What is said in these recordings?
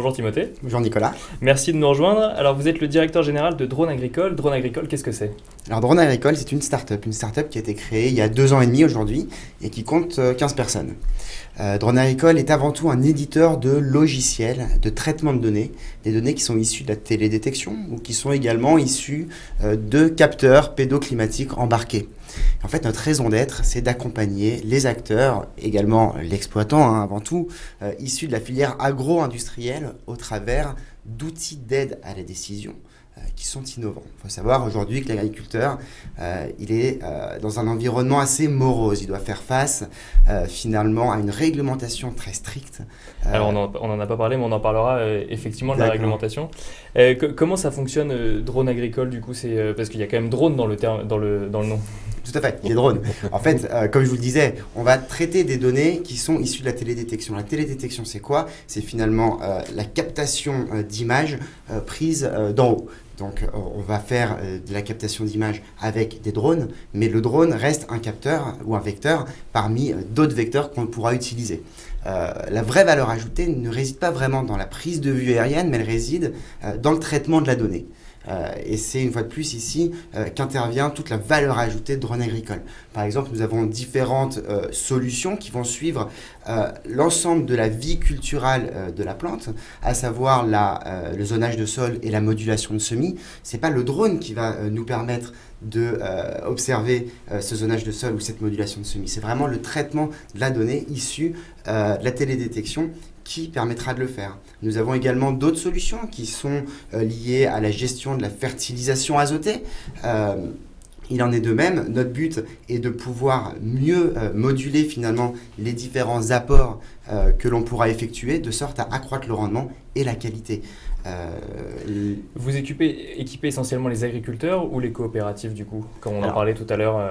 Bonjour Timothée. Bonjour Nicolas. Merci de nous rejoindre. Alors vous êtes le directeur général de Drone Agricole. Drone Agricole, qu'est-ce que c'est ? Alors Drone Agricole, c'est une start-up qui a été créée il y a 2 ans et demi aujourd'hui et qui compte 15 personnes. Drone Agricole est avant tout un éditeur de logiciels de traitement de données, des données qui sont issues de la télédétection ou qui sont également issues de capteurs pédoclimatiques embarqués. En fait, notre raison d'être, c'est d'accompagner les acteurs, également l'exploitant avant tout, issus de la filière agro-industrielle au travers d'outils d'aide à la décision qui sont innovants. Il faut savoir aujourd'hui que l'agriculteur, il est dans un environnement assez morose. Il doit faire face finalement à une réglementation très stricte. Alors on n'en a pas parlé, mais on en parlera effectivement de la réglementation. Comment ça fonctionne Drone Agricole du coup parce qu'il y a quand même drone dans le nom. Tout à fait, il y a des drones. En fait, comme je vous le disais, on va traiter des données qui sont issues de la télédétection. La télédétection, c'est quoi ? C'est finalement la captation d'images prises d'en haut. Donc, on va faire de la captation d'images avec des drones, mais le drone reste un capteur ou un vecteur parmi d'autres vecteurs qu'on pourra utiliser. La vraie valeur ajoutée ne réside pas vraiment dans la prise de vue aérienne, mais elle réside dans le traitement de la donnée. Et c'est une fois de plus ici qu'intervient toute la valeur ajoutée de Drone Agricole. Par exemple, nous avons différentes solutions qui vont suivre l'ensemble de la vie culturelle de la plante, à savoir le zonage de sol et la modulation de semis. Ce n'est pas le drone qui va nous permettre d'observer ce zonage de sol ou cette modulation de semis. C'est vraiment le traitement de la donnée issue de la télédétection qui permettra de le faire. Nous avons également d'autres solutions qui sont liées à la gestion de la fertilisation azotée. Il en est de même. Notre but est de pouvoir mieux moduler finalement les différents apports que l'on pourra effectuer de sorte à accroître le rendement et la qualité. Vous équipez essentiellement les agriculteurs ou les coopératives du coup, comme on en parlait tout à l'heure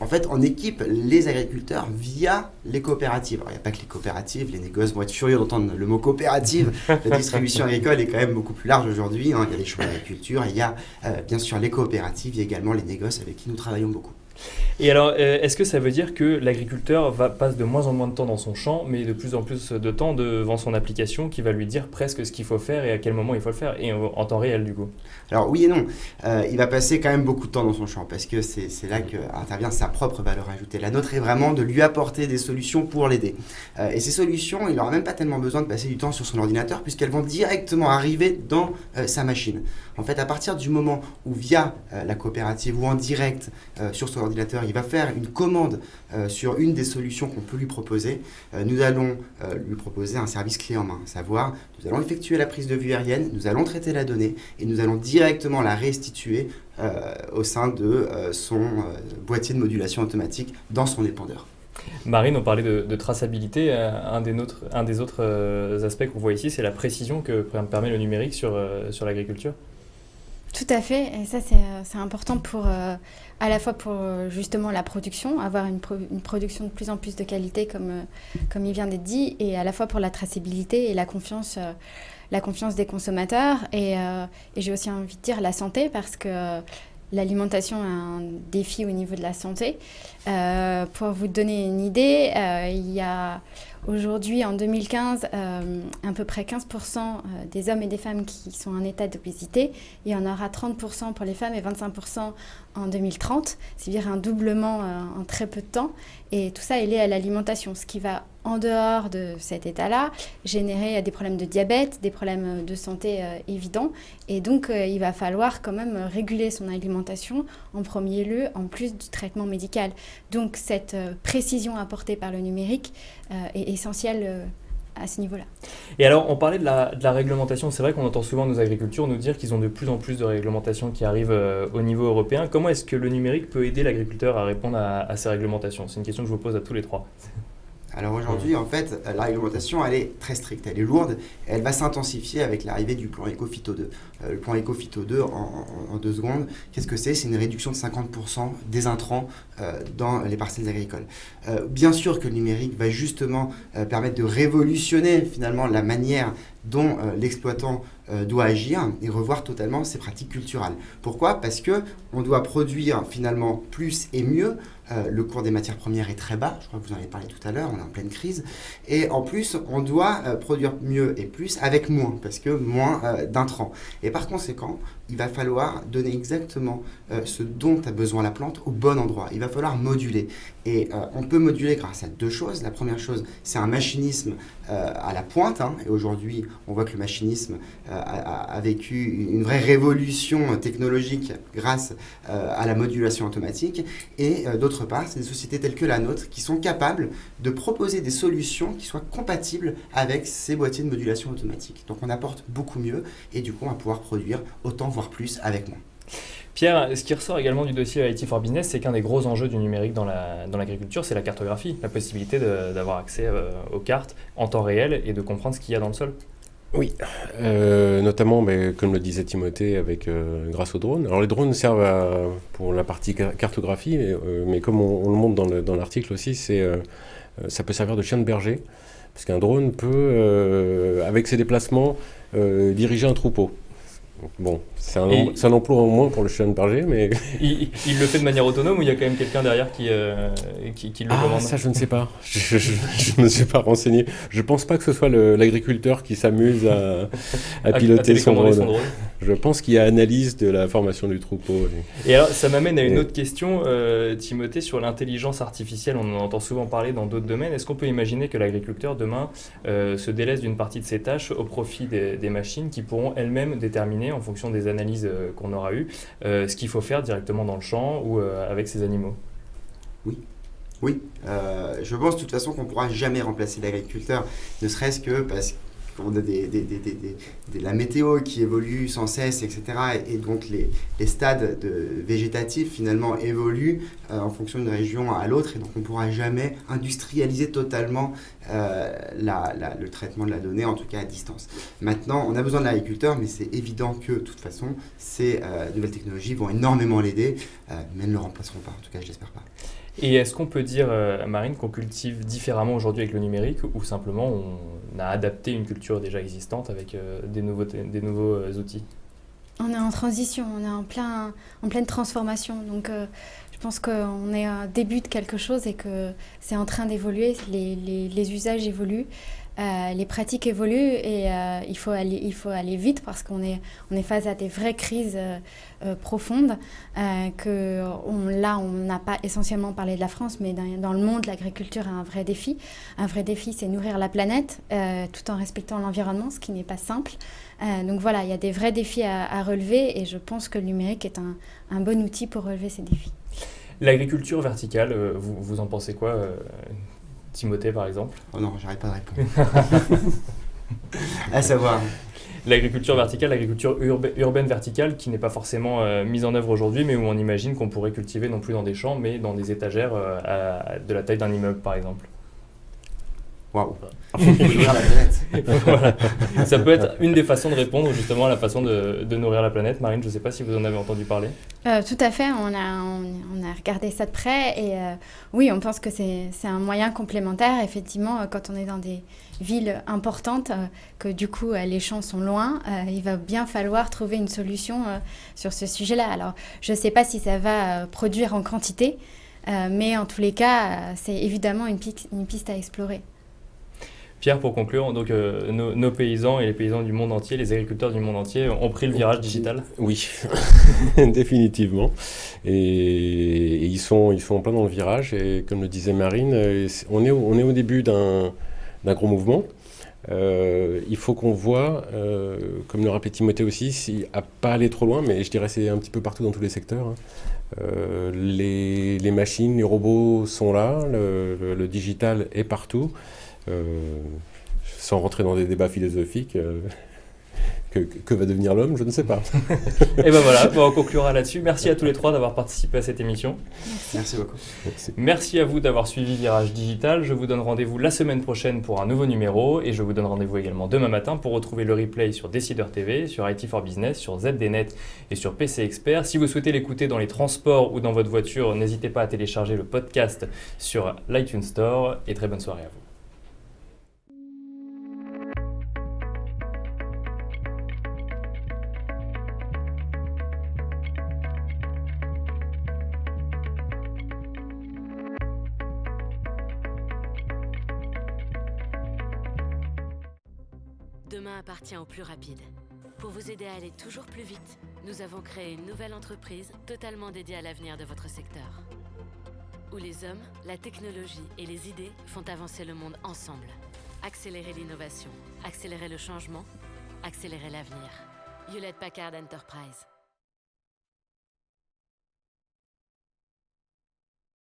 En fait, on équipe les agriculteurs via les coopératives. Alors, il n'y a pas que les coopératives, les négoces vont être furieux d'entendre le mot coopérative. La distribution agricole est quand même beaucoup plus large aujourd'hui. Il y a des chambres d'agriculture, il y a bien sûr les coopératives, il y a également les négoces avec qui nous travaillons beaucoup. Et alors, est-ce que ça veut dire que l'agriculteur passe de moins en moins de temps dans son champ, mais de plus en plus de temps devant son application qui va lui dire presque ce qu'il faut faire et à quel moment il faut le faire, et en temps réel du coup ? Alors oui et non, il va passer quand même beaucoup de temps dans son champ parce que c'est là qu'intervient sa propre valeur ajoutée. La nôtre est vraiment de lui apporter des solutions pour l'aider. Et ces solutions, il n'aura même pas tellement besoin de passer du temps sur son ordinateur puisqu'elles vont directement arriver dans sa machine. En fait, à partir du moment où via la coopérative ou en direct sur son ordinateur, il va faire une commande sur une des solutions qu'on peut lui proposer, nous allons lui proposer un service clé en main, à savoir nous allons effectuer la prise de vue aérienne, nous allons traiter la donnée et nous allons directement la restituer au sein de son boîtier de modulation automatique dans son épandeur. Marine, on parlait de traçabilité. Un des autres aspects qu'on voit ici, c'est la précision que permet le numérique sur l'agriculture. Tout à fait, et ça c'est important à la fois pour justement la production, avoir une production de plus en plus de qualité comme il vient d'être dit, et à la fois pour la traçabilité et la confiance des consommateurs, et j'ai aussi envie de dire la santé, parce que l'alimentation est un défi au niveau de la santé. Pour vous donner une idée, il y a aujourd'hui, en 2015, à peu près 15% des hommes et des femmes qui sont en état d'obésité. Il y en aura 30% pour les femmes et 25% en 2030. C'est-à-dire un doublement en très peu de temps. Et tout ça est lié à l'alimentation, ce qui va, en dehors de cet état-là, générer des problèmes de diabète, des problèmes de santé évidents. Et donc, il va falloir quand même réguler son alimentation en premier lieu, en plus du traitement médical. Donc, cette précision apportée par le numérique est essentielle à ce niveau-là. Et alors, on parlait de la réglementation. C'est vrai qu'on entend souvent nos agriculteurs nous dire qu'ils ont de plus en plus de réglementations qui arrivent au niveau européen. Comment est-ce que le numérique peut aider l'agriculteur à répondre à ces réglementations ? C'est une question que je vous pose à tous les trois. Alors aujourd'hui, en fait, la réglementation, elle est très stricte, elle est lourde, et elle va s'intensifier avec l'arrivée du plan Ecophyto 2. Le plan Ecophyto 2, en 2 secondes, qu'est-ce que c'est ? C'est une réduction de 50% des intrants dans les parcelles agricoles. Bien sûr que le numérique va justement permettre de révolutionner finalement la manière dont l'exploitant doit agir et revoir totalement ses pratiques culturales. Pourquoi ? Parce qu'on doit produire finalement plus et mieux. Le cours des matières premières est très bas, je crois que vous en avez parlé tout à l'heure, on est en pleine crise. Et en plus, on doit produire mieux et plus avec moins, parce que moins d'intrants. Et par conséquent, il va falloir donner exactement ce dont a besoin la plante au bon endroit. Il va falloir moduler. Et on peut moduler grâce à 2 choses. La première chose, c'est un machinisme à la pointe. Et aujourd'hui, on voit que le machinisme a vécu une vraie révolution technologique grâce à la modulation automatique. Et d'autre part, c'est des sociétés telles que la nôtre qui sont capables de proposer des solutions qui soient compatibles avec ces boîtiers de modulation automatique. Donc on apporte beaucoup mieux et du coup, on va pouvoir produire autant, voire plus, avec moins. Pierre, ce qui ressort également du dossier IT for Business, c'est qu'un des gros enjeux du numérique dans l'agriculture, c'est la cartographie, la possibilité d'avoir accès aux cartes en temps réel et de comprendre ce qu'il y a dans le sol. Oui, notamment, comme le disait Timothée, grâce aux drones. Alors les drones servent pour la partie cartographie, mais comme on le montre dans l'article aussi, ça peut servir de chien de berger, parce qu'un drone peut, avec ses déplacements, diriger un troupeau. Bon, c'est un emploi en moins pour le chien de berger, mais... Il le fait de manière autonome ou il y a quand même quelqu'un derrière qui le commande ? Ça, je ne sais pas. Je ne me suis pas renseigné. Je ne pense pas que ce soit l'agriculteur qui s'amuse à piloter son drone. Je pense qu'il y a analyse de la formation du troupeau. Et alors, ça m'amène à une autre question, Timothée, sur l'intelligence artificielle. On en entend souvent parler dans d'autres domaines. Est-ce qu'on peut imaginer que l'agriculteur, demain, se délaisse d'une partie de ses tâches au profit des machines qui pourront elles-mêmes déterminer, en fonction des analyses qu'on aura eues, ce qu'il faut faire directement dans le champ ou avec ses animaux ? Oui. Je pense de toute façon qu'on ne pourra jamais remplacer l'agriculteur, ne serait-ce que parce qu'on a la météo qui évolue sans cesse, etc. Et donc les stades végétatifs finalement évoluent en fonction d'une région à l'autre, et donc on ne pourra jamais industrialiser totalement le traitement de la donnée, en tout cas à distance. Maintenant, on a besoin de l'agriculteur, mais c'est évident que de toute façon, ces nouvelles technologies vont énormément l'aider, mais elles ne le remplaceront pas, en tout cas je l'espère pas. Et est-ce qu'on peut dire, Marine, qu'on cultive différemment aujourd'hui avec le numérique, ou simplement on a adapté une culture déjà existante avec des nouveaux outils ? On est en transition, on est en pleine transformation. Donc je pense qu'on est au début de quelque chose et que c'est en train d'évoluer. Les usages évoluent, les pratiques évoluent et il faut aller vite parce qu'on est face à des vraies crises profondes. Là, on n'a pas essentiellement parlé de la France, mais dans le monde, l'agriculture a un vrai défi. Un vrai défi, c'est nourrir la planète tout en respectant l'environnement, ce qui n'est pas simple. Donc voilà, il y a des vrais défis à relever et je pense que le numérique est un bon outil pour relever ces défis. L'agriculture verticale, vous en pensez quoi, Timothée par exemple ? Oh non, j'arrête pas de répondre. À savoir... L'agriculture verticale, l'agriculture urbaine verticale qui n'est pas forcément mise en œuvre aujourd'hui, mais où on imagine qu'on pourrait cultiver non plus dans des champs, mais dans des étagères de la taille d'un immeuble par exemple. Waouh. Nourrir la planète. Voilà. Ça peut être une des façons de répondre justement à la façon de nourrir la planète. Marine, je ne sais pas si vous en avez entendu parler. Tout à fait, on a regardé ça de près et oui, on pense que c'est un moyen complémentaire. Effectivement, quand on est dans des villes importantes, que du coup les champs sont loin, il va bien falloir trouver une solution sur ce sujet-là. Alors, je ne sais pas si ça va produire en quantité, mais en tous les cas, c'est évidemment une piste à explorer. Pierre, pour conclure, donc nos paysans et les paysans du monde entier, les agriculteurs du monde entier ont pris le virage digital ? Oui, définitivement. Et ils sont en plein dans le virage. Et comme le disait Marine, on est au début d'un gros mouvement. Il faut qu'on voit, comme le rappelait Timothée aussi, à pas aller trop loin, mais je dirais c'est un petit peu partout dans tous les secteurs. Les machines, les robots sont là, le digital est partout. Sans rentrer dans des débats philosophiques, que va devenir l'homme, je ne sais pas. Et ben voilà, on conclura là-dessus. Merci à tous les trois d'avoir participé à cette émission. Merci beaucoup. Merci à vous d'avoir suivi Virage Digital. Je vous donne rendez-vous la semaine prochaine pour un nouveau numéro et je vous donne rendez-vous également demain matin pour retrouver le replay sur Décideur TV, sur IT for Business, sur ZDNet et sur PC Expert. Si vous souhaitez l'écouter dans les transports ou dans votre voiture, n'hésitez pas à télécharger le podcast sur l'iTunes Store et très bonne soirée à vous. Demain appartient aux plus rapides. Pour vous aider à aller toujours plus vite, nous avons créé une nouvelle entreprise totalement dédiée à l'avenir de votre secteur. Où les hommes, la technologie et les idées font avancer le monde ensemble. Accélérer l'innovation, accélérer le changement, accélérer l'avenir. Hewlett Packard Enterprise.